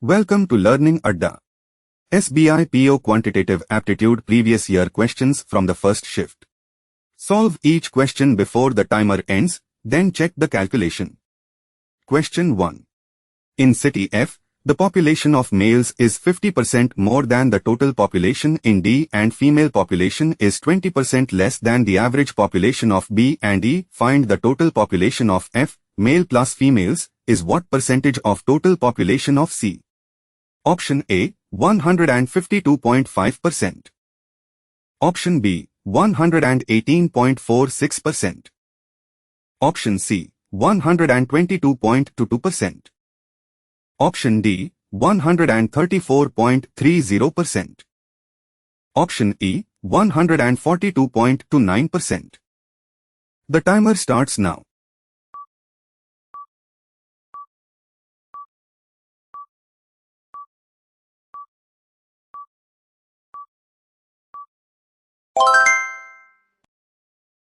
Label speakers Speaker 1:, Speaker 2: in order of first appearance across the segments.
Speaker 1: Welcome to Learning Adda. SBI PO Quantitative Aptitude previous year questions from the first shift. Solve each question before the timer ends, then check the calculation. Question 1. In city F, the population of males is 50% more than the total population in D and female population is 20% less than the average population of B and E. Find the total population of F, male plus females, is what percentage of total population of C? Option A, 152.5%. Option B, 118.46%. Option C, 122.22%. Option D, 134.30%. Option E, 142.29%. The timer starts now.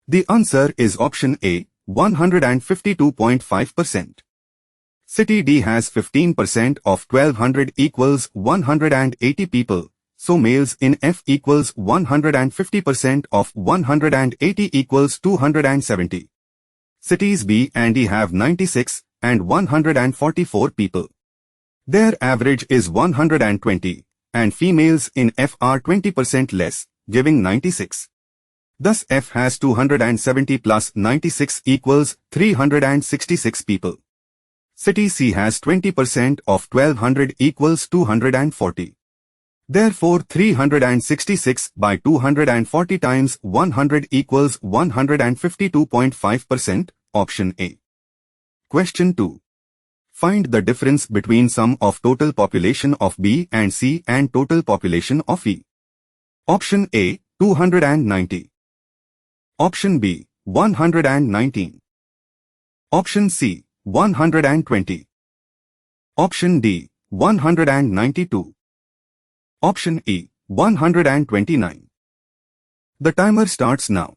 Speaker 1: The answer is option A, 152.5%. City D has 15% of 1200 equals 180 people, so males in F equals 150% of 180 equals 270. Cities B and E have 96 and 144 people. Their average is 120, and females in F are 20% less, giving 96. Thus F has 270 plus 96 equals 366 people. City C has 20% of 1200 equals 240. Therefore 366 by 240 times 100 equals 152.5%, option A. Question 2. Find the difference between sum of total population of B and C and total population of E. Option A, 290. Option B, 119. Option C, 120. Option D, 192. Option E, 129. The timer starts now.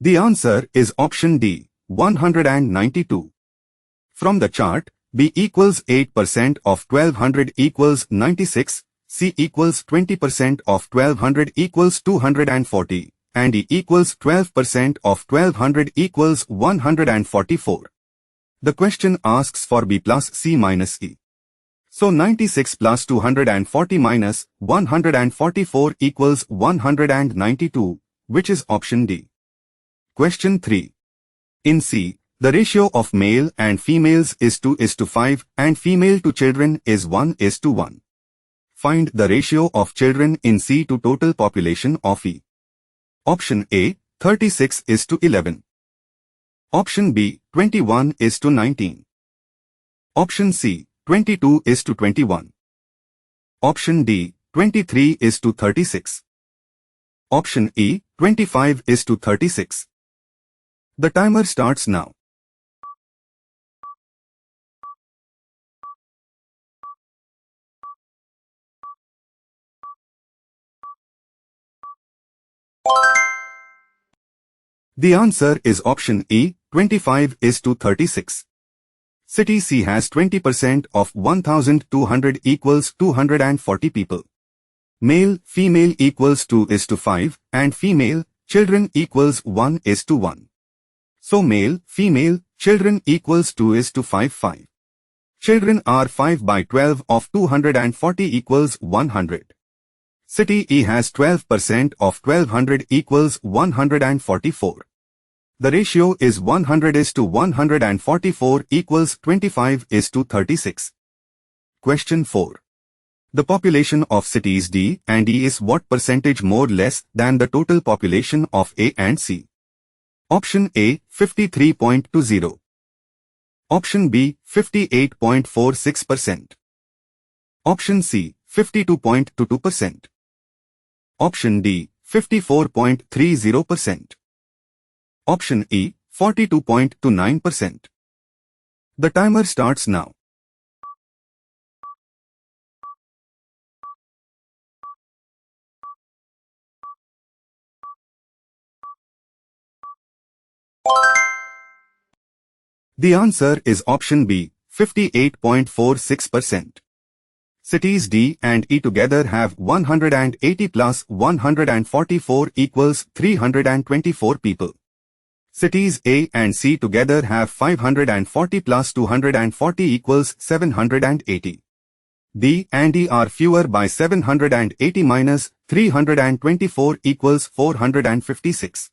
Speaker 1: The answer is option D, 192. From the chart, B equals 8% of 1200 equals 96, C equals 20% of 1200 equals 240, and E equals 12% of 1200 equals 144. The question asks for B plus C minus E. So 96 plus 240 minus 144 equals 192, which is option D. Question 3. In C, the ratio of male and females is 2:5 and female to children is 1:1. Find the ratio of children in C to total population of E. Option A, 36:11. Option B, 21:19. Option C, 22:21. Option D, 23:36. Option E, 25:36. The timer starts now. The answer is option E, 25:36. City C has 20% of 1200 equals 240 people. Male, female equals 2:5 and female, children equals 1:1. So male, female, children equals 2:5. Children are 5 by 12 of 240 equals 100. City E has 12% of 1200 equals 144. The ratio is 100:144 equals 25:36. Question 4. The population of cities D and E is what percentage more less than the total population of A and C? Option A, 53.20. Option B, 58.46%. Option C, 52.22%. Option D, 54.30%. Option E, 42.29%. The timer starts now. The answer is option B, 58.46%. Cities D and E together have 180 plus 144 equals 324 people. Cities A and C together have 540 plus 240 equals 780. D and E are fewer by 780 minus 324 equals 456.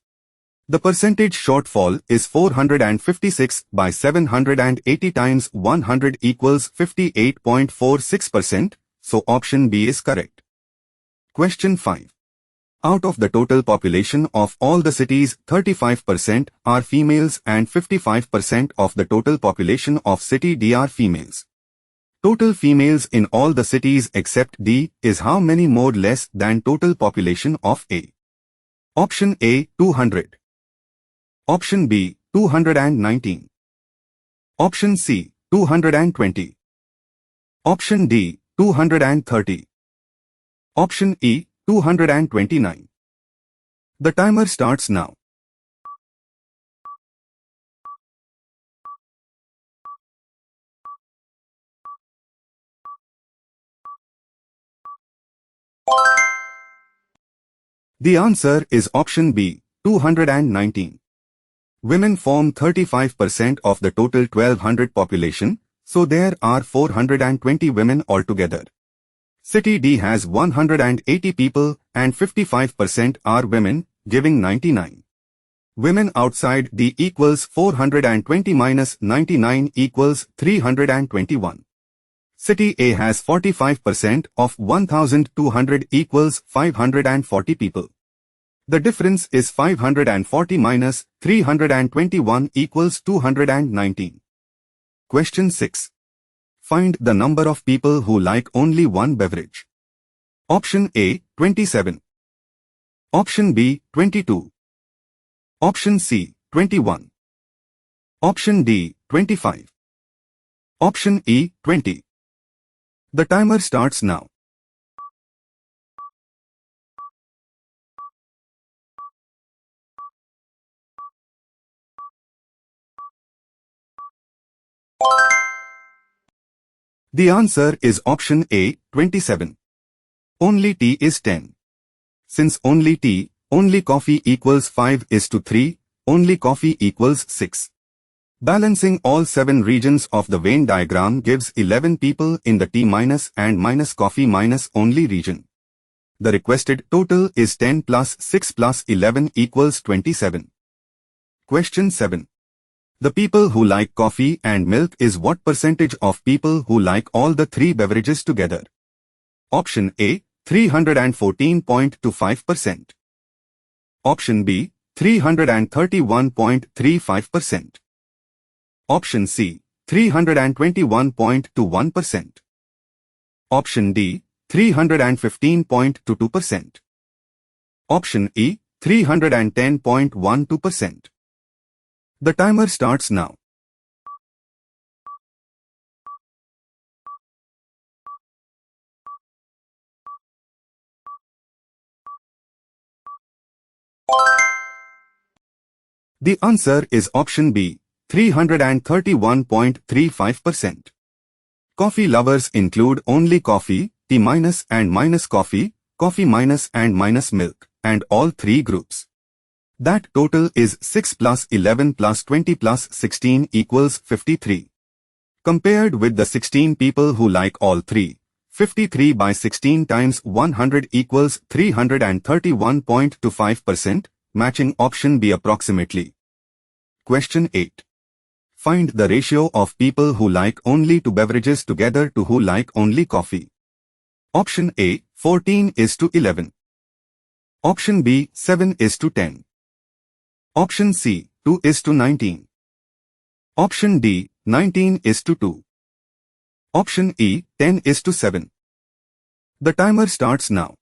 Speaker 1: The percentage shortfall is 456 by 780 times 100 equals 58.46%, so option B is correct. Question 5. Out of the total population of all the cities, 35% are females and 55% of the total population of city D are females. Total females in all the cities except D is how many more less than total population of A? Option A, 200. Option B, 219. Option C, 220. Option D, 230. Option E, 229. The timer starts now. The answer is option B, 219. Women form 35% of the total 1200 population, so there are 420 women altogether. City D has 180 people and 55% are women, giving 99. Women outside D equals 420 minus 99 equals 321. City A has 45% of 1200 equals 540 people. The difference is 540 minus 321 equals 219. Question 6. Find the number of people who like only one beverage. Option A, 27. Option B, 22. Option C, 21. Option D, 25. Option E, 20. The timer starts now. The answer is option A, 27. Only tea is 10. Since only tea, only coffee equals 5:3, only coffee equals 6. Balancing all 7 regions of the Venn diagram gives 11 people in the tea minus and minus coffee minus only region. The requested total is 10 plus 6 plus 11 equals 27. Question 7. The people who like coffee and milk is what percentage of people who like all the 3 beverages together? Option A, 314.25%. Option B, 331.35%. Option C, 321.21%. Option D, 315.22%. Option E, 310.12%. The timer starts now. The answer is option B, 331.35%. Coffee lovers include only coffee, tea minus and minus coffee, coffee minus and minus milk, and all 3 groups. That total is 6 plus 11 plus 20 plus 16 equals 53. Compared with the 16 people who like all 3, 53 by 16 times 100 equals 331.25%, matching option B approximately. Question 8. Find the ratio of people who like only 2 beverages together to who like only coffee. Option A, 14:11. Option B, 7:10. Option C, 2:19. Option D, 19:2. Option E, 10:7. The timer starts now.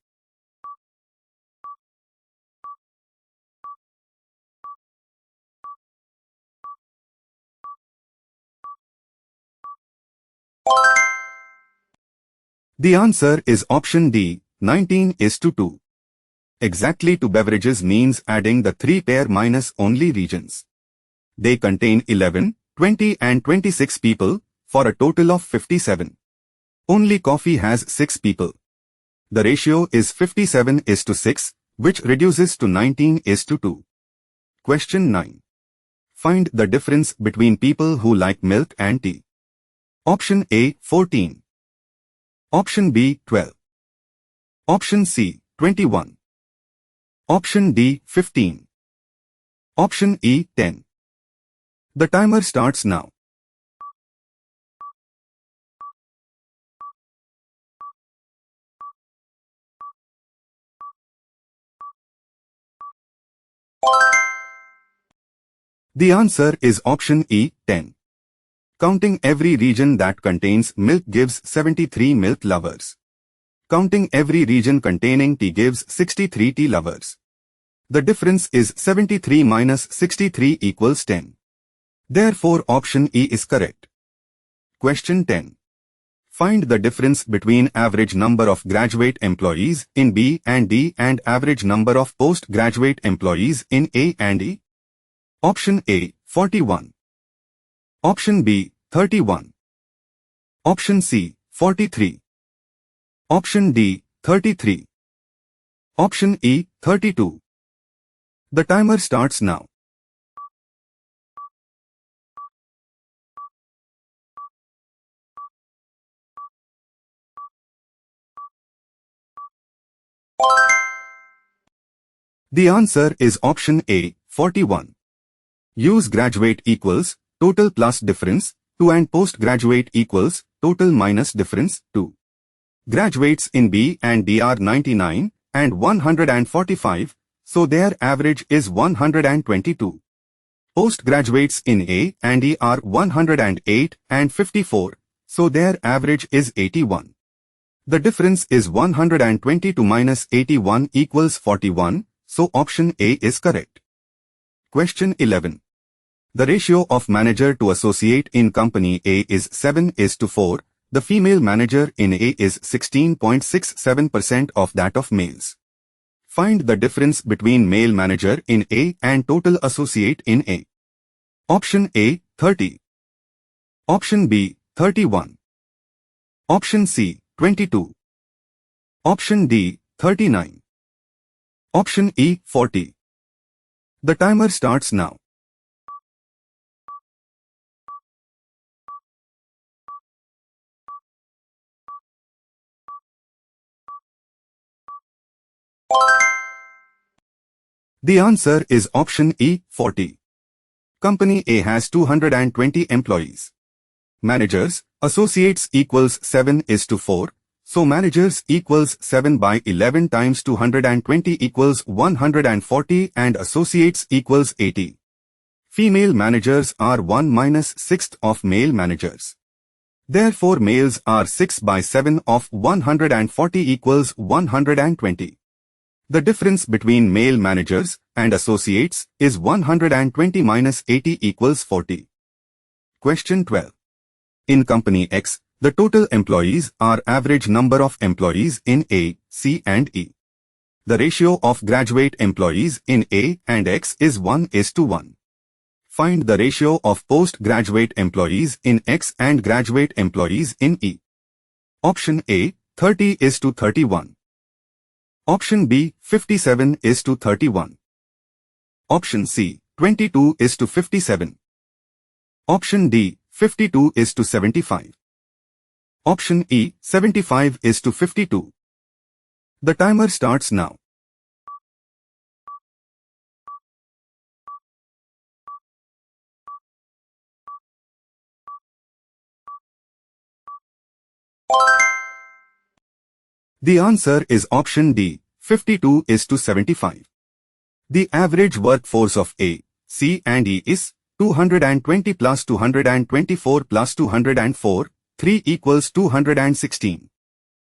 Speaker 1: The answer is option D, 19:2. Exactly 2 beverages means adding the 3 pair minus only regions. They contain 11, 20 and 26 people, for a total of 57. Only coffee has 6 people. The ratio is 57:6, which reduces to 19:2. Question 9. Find the difference between people who like milk and tea. Option A, 14. Option B, 12. Option C, 21. Option D, 15. Option E, 10. The timer starts now. The answer is option E, 10. Counting every region that contains milk gives 73 milk lovers. Counting every region containing tea gives 63 tea lovers. The difference is 73 minus 63 equals 10. Therefore, option E is correct. Question 10. Find the difference between average number of graduate employees in B and D and average number of postgraduate employees in A and E. Option A, 41. Option B, 31. Option C, 43. Option D, 33. Option E, 32. The timer starts now. The answer is option A, 41. Use graduate equals total plus difference 2 and postgraduate equals total minus difference 2. Graduates in B and D are 99 and 145, so their average is 122. Postgraduates in A and E are 108 and 54, so their average is 81. The difference is 122 minus 81 equals 41, so option A is correct. Question 11. The ratio of manager to associate in company A is 7:4. The female manager in A is 16.67% of that of males. Find the difference between male manager in A and total associate in A. Option A, 30. Option B, 31. Option C, 22. Option D, 39. Option E, 40. The timer starts now. The answer is option E, 40. Company A has 220 employees. Managers, associates equals 7:4, so managers equals 7 by 11 times 220 equals 140 and associates equals 80. Female managers are 1 minus 6th of male managers. Therefore, males are 6 by 7 of 140 equals 120. The difference between male managers and associates is 120 minus 80 equals 40. Question 12. In company X, the total employees are average number of employees in A, C and E. The ratio of graduate employees in A and X is 1:1. Find the ratio of postgraduate employees in X and graduate employees in E. Option A, 30:31. Option B, 57:31. Option C, 22:57. Option D, 52:75. Option E, 75:52. The timer starts now. The answer is option D, 52:75. The average workforce of A, C and E is 220 plus 224 plus 204, 3 equals 216.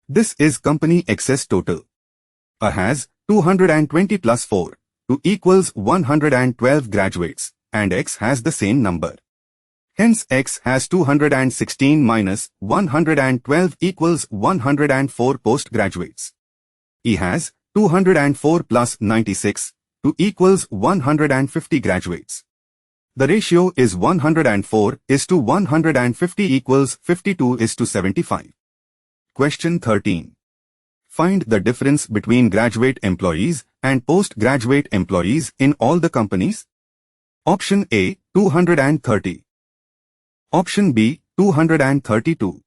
Speaker 1: This is company X's total. A has 220 plus 4, 2 equals 112 graduates, and X has the same number. Hence X has 216 minus 112 equals 104 postgraduates. E has 204 plus 96, 2 equals 150 graduates. The ratio is 104:150 equals 52:75. Question 13. Find the difference between graduate employees and postgraduate employees in all the companies. Option A, 230. Option B, 232.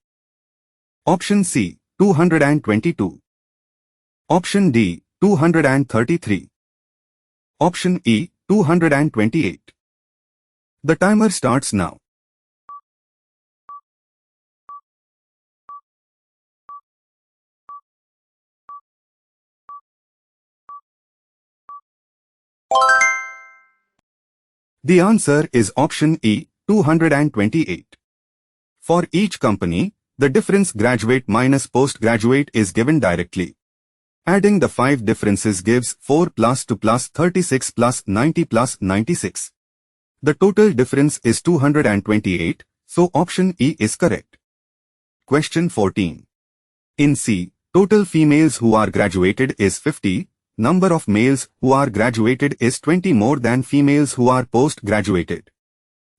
Speaker 1: Option C, 222. Option D, 233. Option E, 228. The timer starts now. The answer is option E, 228. For each company, the difference graduate minus postgraduate is given directly. Adding the 5 differences gives 4 plus 2 plus 36 plus 90 plus 96. The total difference is 228, so option E is correct. Question 14. In C, total females who are graduated is 50. Number of males who are graduated is 20 more than females who are post-graduated.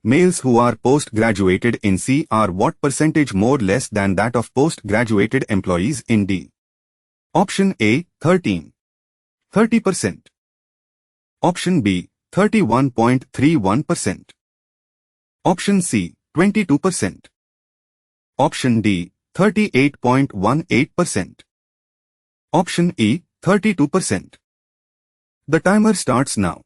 Speaker 1: Males who are post-graduated in C are what percentage more less than that of post-graduated employees in D? Option A, 30%. Option B, 31.31%. Option C, 22%. Option D, 38.18%. Option E, 32%. The timer starts now.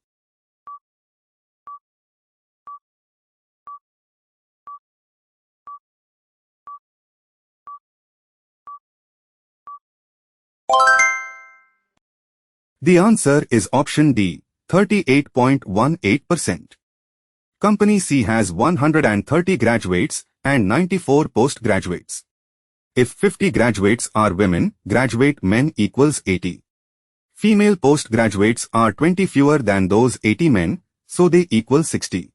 Speaker 1: The answer is option D, 38.18%. Company C has 130 graduates and 94 postgraduates. If 50 graduates are women, graduate men equals 80. Female postgraduates are 20 fewer than those 80 men, so they equal 60.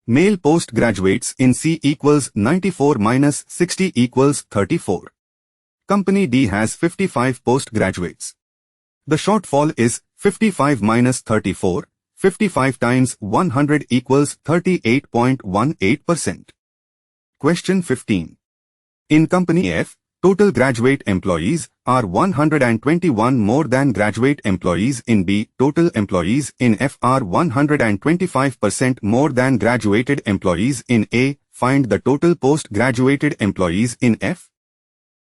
Speaker 1: Male postgraduates in C equals 94 minus 60 equals 34. Company D has 55 postgraduates. The shortfall is 55 minus 34. 55 times 100 equals 38.18%. Question 15. In Company F, total graduate employees are 121 more than graduate employees in B. Total employees in F are 125% more than graduated employees in A. Find the total post-graduated employees in F.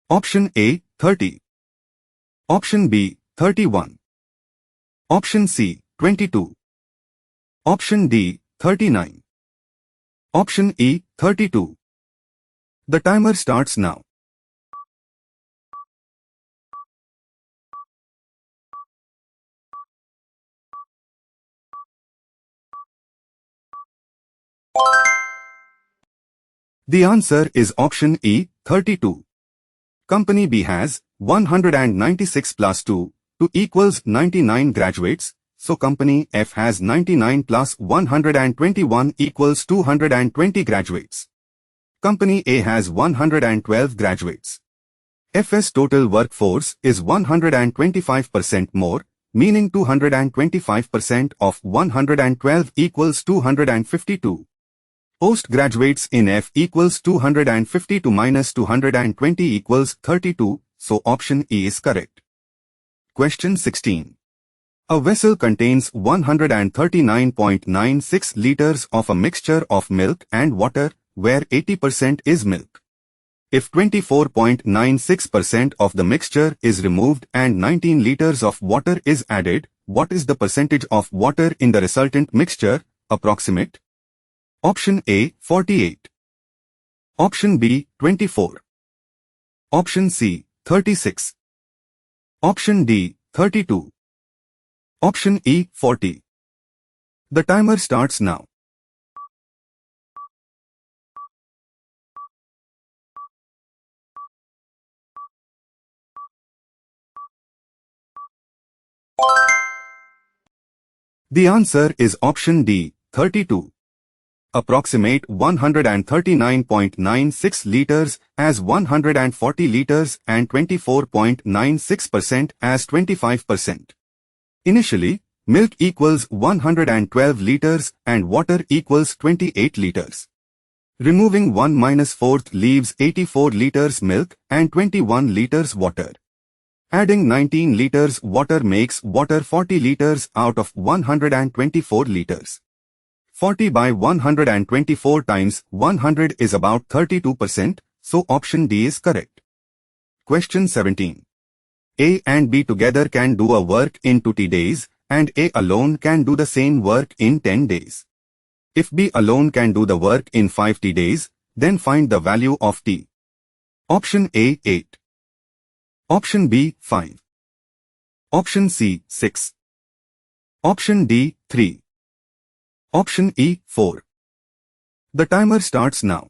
Speaker 1: Option A, 30. Option B, 31. Option C, 22. Option D, 39. Option E, 32. The timer starts now. The answer is option E, 32. Company B has 196 plus 2 equals 99 graduates, so Company F has 99 plus 121 equals 220 graduates. Company A has 112 graduates. F's total workforce is 125% more, meaning 225% of 112 equals 252. Postgraduates in F equals 252 minus 220 equals 32, so option E is correct. Question 16. A vessel contains 139.96 liters of a mixture of milk and water, where 80% is milk. If 24.96% of the mixture is removed and 19 liters of water is added, what is the percentage of water in the resultant mixture? Approximate. Option A, 48. Option B, 24. Option C, 36. Option D, 32. Option E, 40. The timer starts now. The answer is option D, 32. Approximate 139.96 liters as 140 liters and 24.96% as 25%. Initially, milk equals 112 liters and water equals 28 liters. Removing 1 minus 4th leaves 84 liters milk and 21 liters water. Adding 19 liters water makes water 40 liters out of 124 liters. 40 by 124 times 100 is about 32%, so option D is correct. Question 17. A and B together can do a work in 20 days, and A alone can do the same work in 10 days. If B alone can do the work in 50 days, then find the value of T. Option A 8. Option B 5. Option C 6. Option D 3. Option E 4. The timer starts now.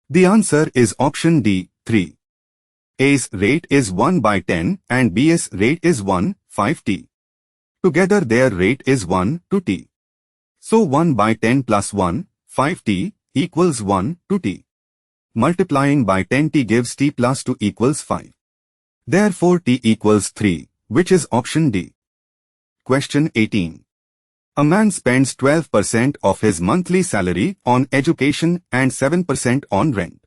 Speaker 1: The answer is option D 3. A's rate is 1 by 10 and B's rate is 1, 5t. Together their rate is 1 to t. So 1 by 10 plus 1, 5t, equals 1 to t. Multiplying by 10t gives t plus 2 equals 5. Therefore t equals 3, which is option D. Question 18. A man spends 12% of his monthly salary on education and 7% on rent.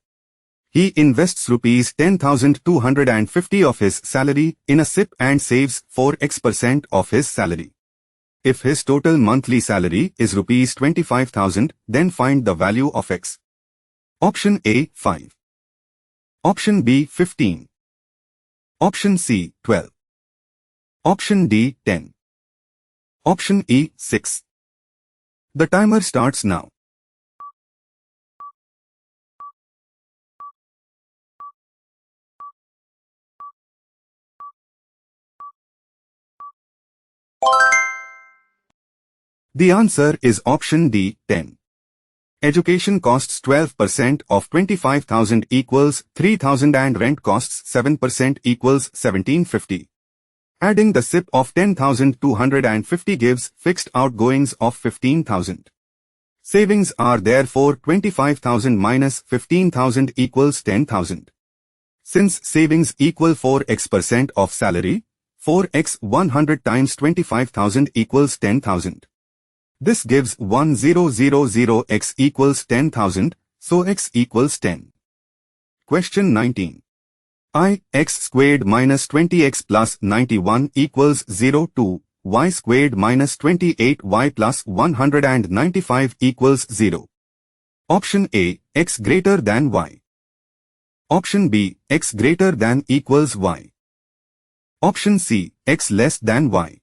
Speaker 1: He invests rupees 10,250 of his salary in a SIP and saves 4x% of his salary. If his total monthly salary is rupees 25,000, then find the value of X. Option A 5. Option B 15. Option C 12. Option D 10. Option E 6. The timer starts now. The answer is option D 10. Education costs 12% of 25,000 equals 3,000 and rent costs 7% equals 1,750. Adding the SIP of 10,250 gives fixed outgoings of 15,000. Savings are therefore 25,000 minus 15,000 equals 10,000. Since savings equal 4x% of salary, 4x 100 times 25,000 equals 10,000. This gives 1000x equals 10,000, so x equals 10. Question 19. I, x squared minus 20x plus 91 equals 0 to y squared minus 28y plus 195 equals 0. Option A, x greater than y. Option B, x greater than equals y. Option C, x less than y.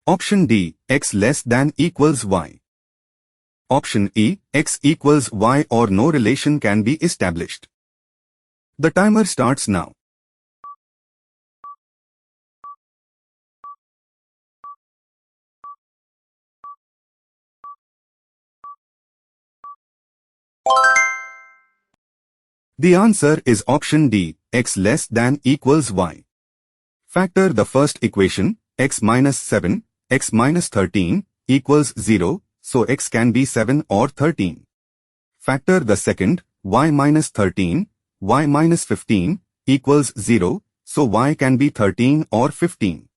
Speaker 1: Option D, x less than equals y. Option E, x equals y or no relation can be established. The timer starts now. The answer is option D, x less than equals y. Factor the first equation, x minus 7, x minus 13, equals 0, so x can be 7 or 13. Factor the second, y minus 13, y minus 15, equals 0, so y can be 13 or 15.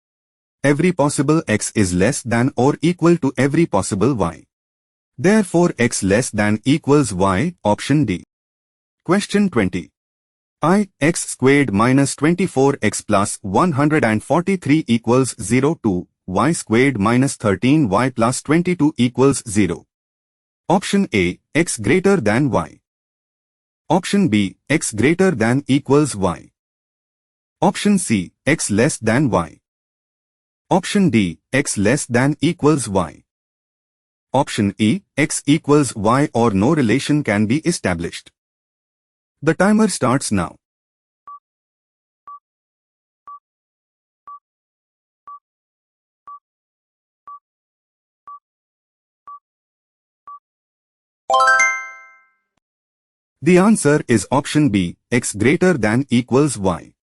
Speaker 1: Every possible x is less than or equal to every possible y. Therefore x less than equals y, option D. Question 20. I, x squared minus 24x plus 143 equals 0 to y squared minus 13y plus 22 equals 0. Option A, x greater than y. Option B, x greater than equals y. Option C, x less than y. Option D, x less than equals y. Option E, x equals y or no relation can be established. The timer starts now. The answer is option B, x greater than equals y.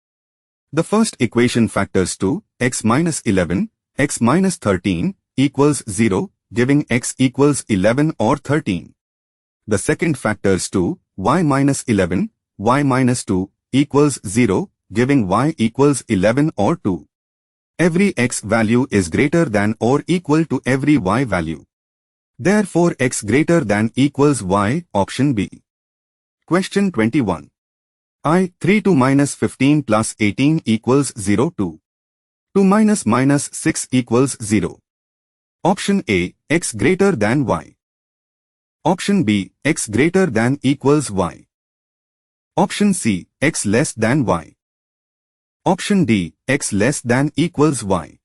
Speaker 1: The first equation factors to x minus 11, x minus 13 equals 0, giving x equals 11 or 13. The second factors 2, y minus 11, y minus 2 equals 0, giving y equals 11 or 2. Every x value is greater than or equal to every y value. Therefore, x greater than equals y, option B. Question 21. 3 to minus 15 plus 18 equals 0 2. 2 minus 6 equals 0. Option A, x greater than y. Option B, x greater than equals y. Option C, x less than y. Option D, x less than equals y.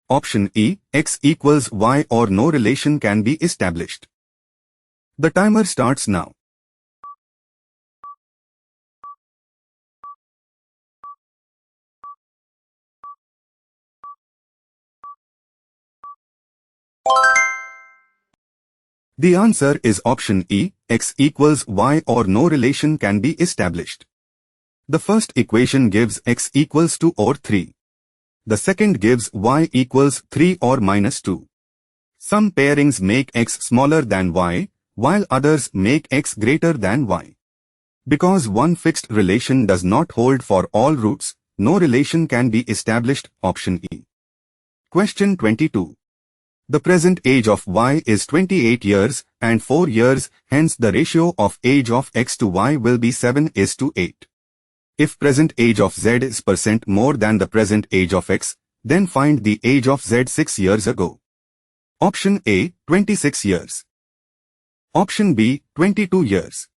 Speaker 1: Option E, x equals y or no relation can be established. The timer starts now. The answer is option E, x equals y or no relation can be established. The first equation gives x equals 2 or 3. The second gives y equals 3 or minus 2. Some pairings make x smaller than y, while others make x greater than y. Because one fixed relation does not hold for all roots, no relation can be established, option E. Question 22. The present age of y is 28 years and 4 years, hence the ratio of age of x to y will be 7:8. If present age of z is % more than the present age of x, then find the age of z 6 years ago. Option A, 26 years. Option B, 22 years.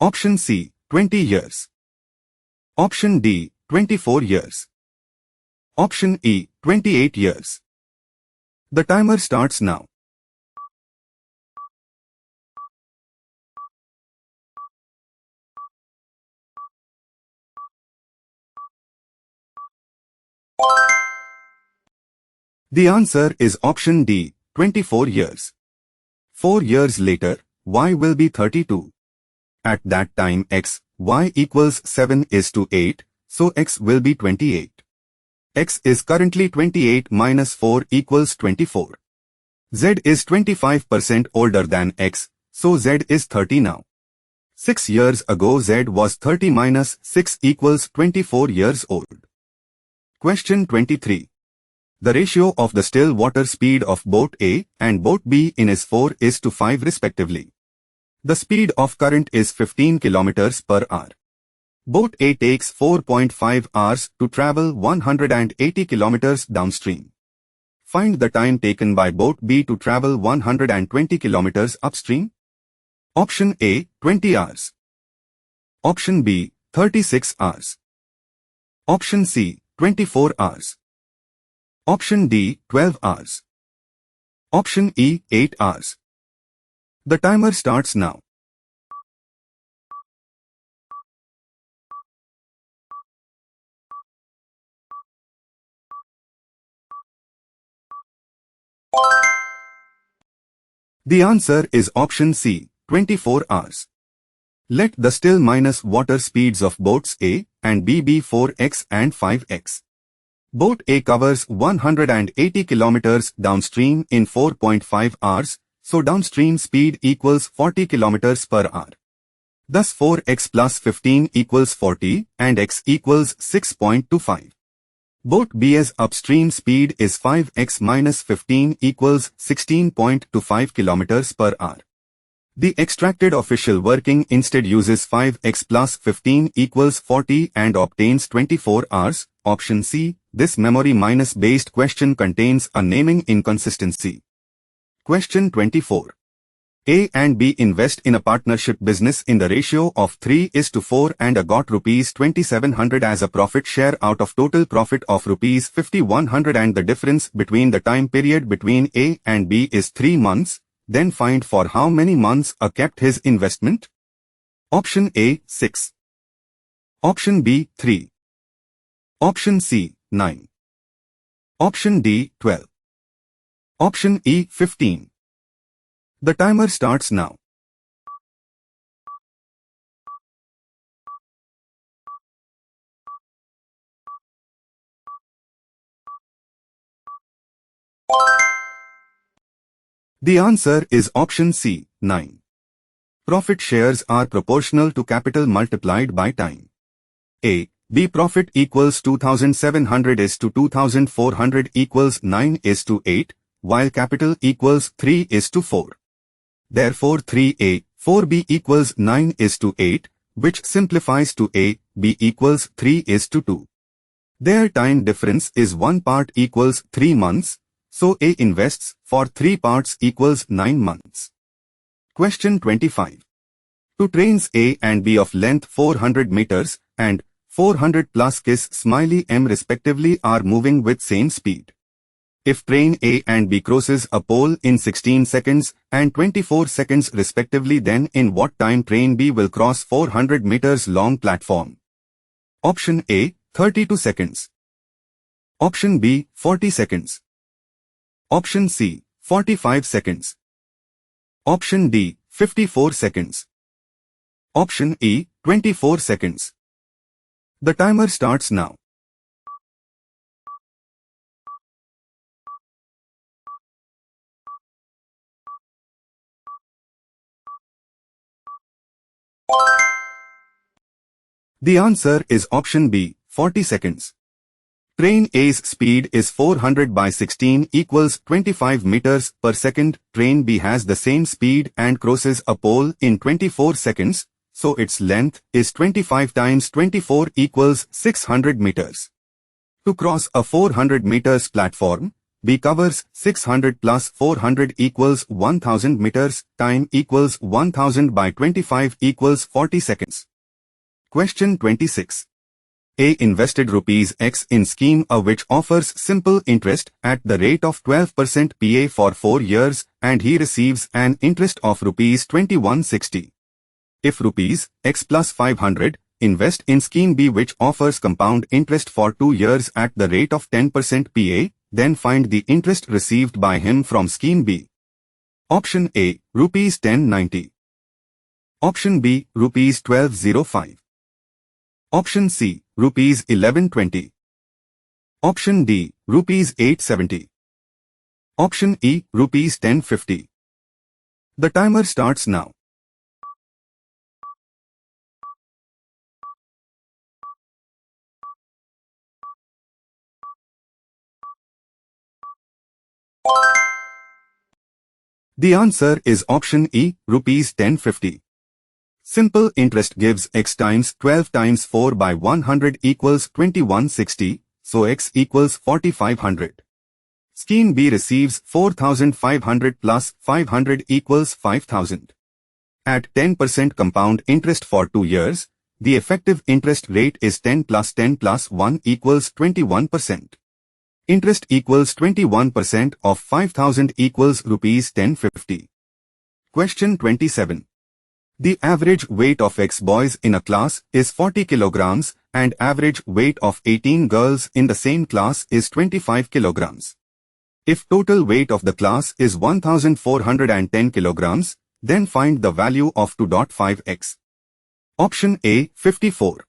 Speaker 1: Option C, 20 years. Option D, 24 years. Option E, 28 years. The timer starts now. The answer is option D, 24 years. 4 years later, y will be 32. At that time y equals 7:8, so x will be 28. X is currently 28 minus 4 equals 24. Z is 25% older than x, so Z is 30 now. 6 years ago Z was 30 minus 6 equals 24 years old. Question 23. The ratio of the still water speed of boat A and boat B in is 4:5 respectively. The speed of current is 15 km per hour. Boat A takes 4.5 hours to travel 180 km downstream. Find the time taken by boat B to travel 120 km upstream. Option A, 20 hours. Option B, 36 hours. Option C, 24 hours. Option D, 12 hours. Option E, 8 hours. The timer starts now. The answer is option C, 24 hours. Let the still minus water speeds of boats A and B be 4x and 5x. Boat A covers 180 km downstream in 4.5 hours, so downstream speed equals 40 km per hour. Thus 4x plus 15 equals 40 and x equals 6.25. Boat B's upstream speed is 5x minus 15 equals 16.25 km per hour. The extracted official working instead uses 5x plus 15 equals 40 and obtains 24 hours. Option C. This memory minus based question contains a naming inconsistency. Question 24. A and B invest in a partnership business in the ratio of 3:4 and A got rupees 2700 as a profit share out of total profit of rupees 5100 and the difference between the time period between A and B is 3 months. Then find for how many months A kept his investment. Option A, 6. Option B, 3. Option C, 9. Option D, 12. Option E, 15. The timer starts now. The answer is option C, 9. Profit shares are proportional to capital multiplied by time. A. B profit equals 2700 is to 2400 equals 9 is to 8, while capital equals 3 is to 4. Therefore 3A, 4B equals 9 is to 8, which simplifies to A, B equals 3 is to 2. Their time difference is 1 part equals 3 months, so A invests for 3 parts equals 9 months. Question 25. Two trains A and B of length 400 meters and 400 plus kiss smiley M respectively are moving with same speed. If train A and B crosses a pole in 16 seconds and 24 seconds respectively, then in what time train B will cross 400 meters long platform? Option A, 32 seconds. Option B, 40 seconds. Option C, 45 seconds. Option D, 54 seconds. Option E, 24 seconds. The timer starts now. The answer is option B, 40 seconds. Train A's speed is 400 by 16 equals 25 meters per second. Train B has the same speed and crosses a pole in 24 seconds, so its length is 25 times 24 equals 600 meters. To cross a 400 meters platform, B covers 600 plus 400 equals 1000 meters. Time equals 1000 by 25 equals 40 seconds. Question 26. A invested rupees X in scheme A which offers simple interest at the rate of 12% PA for 4 years and he receives an interest of rupees 2160. If rupees X plus 500 invest in scheme B which offers compound interest for 2 years at the rate of 10% PA, then find the interest received by him from scheme B. Option A, rupees 1090. Option B, rupees 1205. Option C, rupees 1120. Option D, rupees 870. Option E, rupees 1050. The timer starts now. The answer is option E, rupees 1050. Simple interest gives X times 12 times 4 by 100 equals 2160, so X equals 4500. Scheme B receives 4500 plus 500 equals 5000. At 10% compound interest for 2 years, the effective interest rate is 10 plus 10 plus 1 equals 21%. Interest equals 21% of 5000 equals rupees 1050. Question 27. The average weight of X boys in a class is 40 kilograms and average weight of 18 girls in the same class is 25 kilograms. If total weight of the class is 1410 kilograms, then find the value of 2.5x. Option A, 54.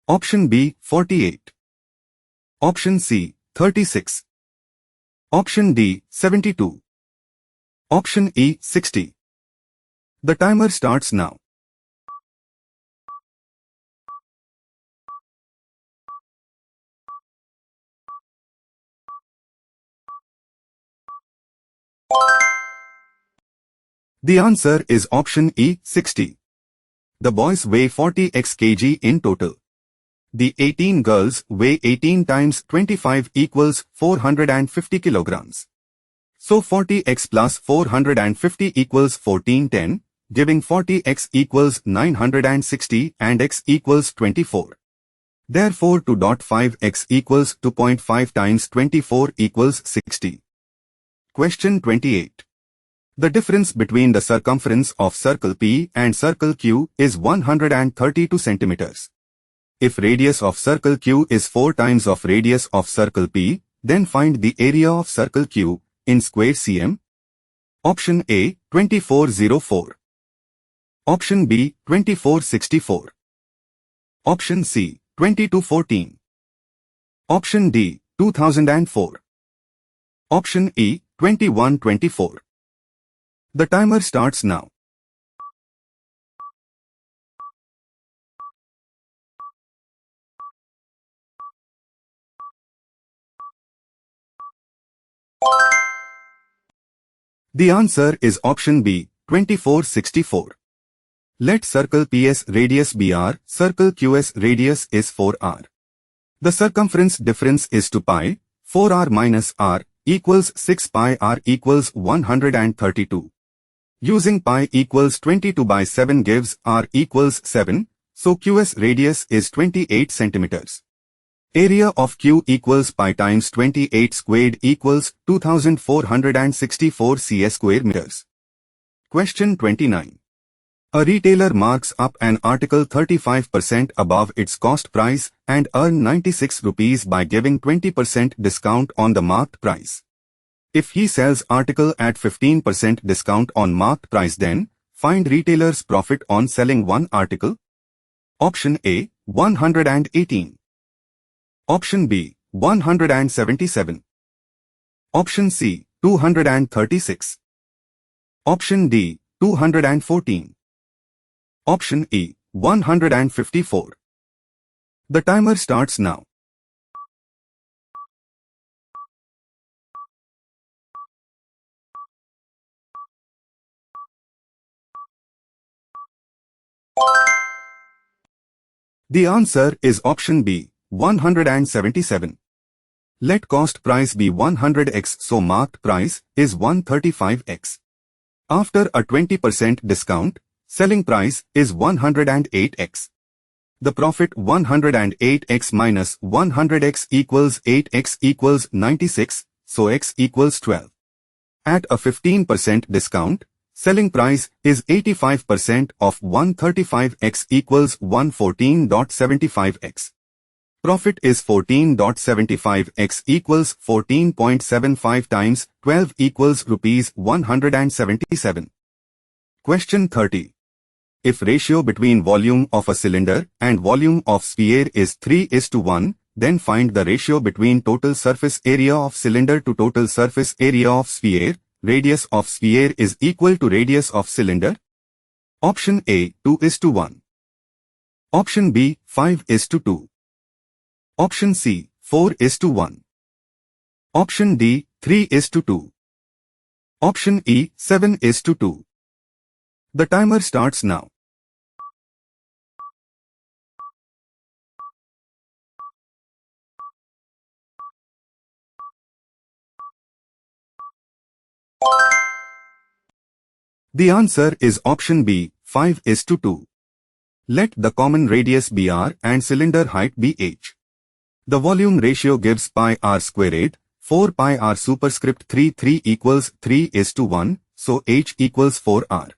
Speaker 1: Option B, 48. Option C, 36. Option D, 72. Option E, 60. The timer starts now. The answer is option E, 60. The boys weigh 40x kg in total. The 18 girls weigh 18 times 25 equals 450 kilograms. So 40x plus 450 equals 1410, giving 40x equals 960 and x equals 24. Therefore 2.5x equals 2.5 times 24 equals 60. Question 28. The difference between the circumference of circle P and circle Q is 132 centimeters. If radius of circle Q is 4 times of radius of circle P, then find the area of circle Q in square cm. Option A, 2404. Option B, 2464. Option C, 2214. Option D, 2004. Option E, 2124. The timer starts now. The answer is option B, 2464. Let circle PS radius BR, circle QS radius is 4R. The circumference difference is 2 pi, 4R minus R equals 6 pi R equals 132. Using pi equals 22 by 7 gives R equals 7, so QS radius is 28 centimeters. Area of Q equals pi times 28 squared equals 2464 CS square meters. Question 29. A retailer marks up an article 35% above its cost price and earn 96 rupees by giving 20% discount on the marked price. If he sells article at 15% discount on marked price, then find retailer's profit on selling one article. Option A, 118. Option B, 177. Option C, 236. Option D, 214. Option E, 154. The timer starts now. The answer is option B, 177. Let cost price be 100x, so marked price is 135x. After a 20% discount, selling price is 108x. The profit 108x minus 100x equals 8x equals 96, so x equals 12. At a 15% discount, selling price is 85% of 135x equals 114.75x. Profit is 14.75x equals 14.75 times 12 equals rupees 177. Question 30. If ratio between volume of a cylinder and volume of sphere is 3:1, then find the ratio between total surface area of cylinder to total surface area of sphere. Radius of sphere is equal to radius of cylinder. Option A, 2:1. Option B, 5:2. Option C, 4:1. Option D, 3:2. Option E, 7:2. The timer starts now. The answer is option B, 5:2. Let the common radius be R and cylinder height be h. The volume ratio gives pi r squared, 4 pi r superscript 3 equals 3:1, so h equals 4r.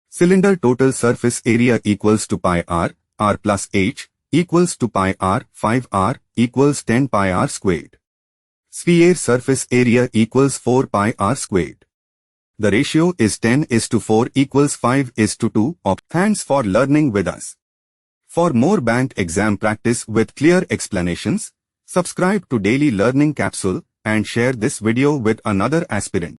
Speaker 1: Cylinder total surface area equals to pi r plus h equals to pi r 5r equals 10 pi r squared. Sphere surface area equals 4 pi r squared. The ratio is 10:4 equals 5:2. Thanks for learning with us. For more bank exam practice with clear explanations, subscribe to Daily Learning Capsule and share this video with another aspirant.